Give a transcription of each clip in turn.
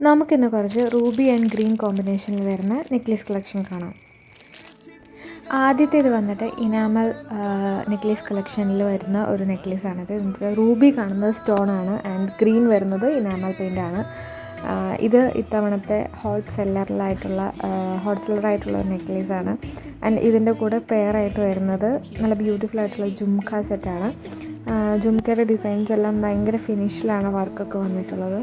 നമുക്കിന്ന് കുറച്ച് Ruby and green കോമ്പിനേഷനിൽ വരുന്ന നെക്ലേസ് കളക്ഷൻ കാണാം. ആദ്യത്തേത് വന്നിട്ട് ഇനാമൽ നെക്ലേസ് കളക്ഷനിൽ വരുന്ന ഒരു നെക്ലേസാണിത്. റൂബി കാണുന്നത് സ്റ്റോണാണ് ആൻഡ് ഗ്രീൻ വരുന്നത് ഇനാമൽ പെയിൻ്റാണ്. ഇത് ഇത്തവണത്തെ ഹോട്ട് സെല്ലറായിട്ടുള്ള ഒരു നെക്ലേസാണ്. ആൻഡ് ഇതിൻ്റെ കൂടെ പെയറായിട്ട് വരുന്നത് നല്ല ബ്യൂട്ടിഫുൾ ആയിട്ടുള്ള ജുംക്ക സെറ്റാണ്. ജുംക്കയുടെ ഡിസൈൻസ് എല്ലാം ഭയങ്കര ഫിനിഷിലാണ് വർക്കൊക്കെ വന്നിട്ടുള്ളത്.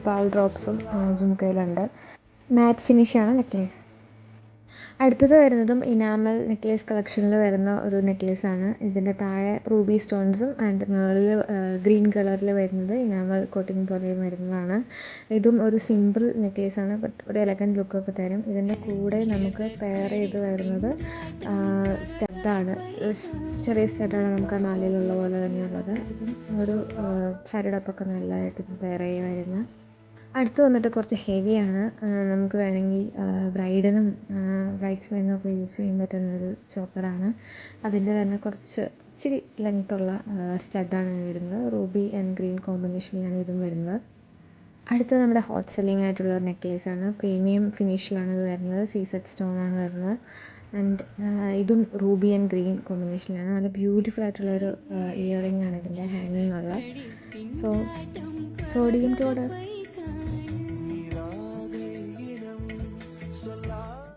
പാൽ ഡ്രോപ്സും ജുംക്കയിലുണ്ട്. മാറ്റ് ഫിനിഷാണ് നെക്ലേസ്. അടുത്തത് വരുന്നതും ഇനാമൽ നെക്ലേസ് കളക്ഷനിൽ വരുന്ന ഒരു നെക്ലേസാണ്. ഇതിൻ്റെ താഴെ റൂബി സ്റ്റോൺസും ആൻഡ് മുകളിൽ ഗ്രീൻ കളറിൽ വരുന്നത് ഇനാമൽ കോട്ടിങ് പോലെ വരുന്നതാണ്. ഇതും ഒരു സിമ്പിൾ നെക്ലേസാണ്, ബട്ട് ഒരു എലഗൻറ്റ് ലുക്കൊക്കെ തരും. ഇതിൻ്റെ കൂടെ നമുക്ക് പെയർ ചെയ്ത് വരുന്നത് സ്റ്റഡാണ്. ചെറിയ സ്റ്റഡാണ് നമുക്ക് ആ മാലയിലുള്ള പോലെ തന്നെയുള്ളത്. ഇതും ഒരു സാരിയോടൊപ്പമൊക്കെ നല്ലതായിട്ട് പെയർ ചെയ്ത് വരുന്ന. അടുത്ത് വന്നിട്ട് കുറച്ച് ഹെവിയാണ്. നമുക്ക് വേണമെങ്കിൽ ബ്രൈഡ്സ്മെയ്ഡിനൊക്കെ യൂസ് ചെയ്യാൻ പറ്റുന്നൊരു ചോക്കറാണ്. അതിൻ്റെ തന്നെ ഇച്ചിരി ലെങ്ത്തുള്ള സ്റ്റഡാണ് വരുന്നത്. റൂബി ആൻഡ് ഗ്രീൻ കോമ്പിനേഷനിലാണ് ഇതും വരുന്നത്. അടുത്തത് നമ്മുടെ ഹോട്ട് സെല്ലിംഗ് ആയിട്ടുള്ള ഒരു നെക്ലേസാണ്. പ്രീമിയം ഫിനിഷിലാണ് ഇത് വരുന്നത്. സീസെഡ് സ്റ്റോണാണ് വരുന്നത്. ആൻഡ് ഇതും റൂബി ആൻഡ് ഗ്രീൻ കോമ്പിനേഷനിലാണ്. നല്ല ബ്യൂട്ടിഫുൾ ആയിട്ടുള്ളൊരു ഇയറിംഗ് ആണ് ഇതിൻ്റെ ഹാങ്ങിങ് ഉള്ള. So D M to order.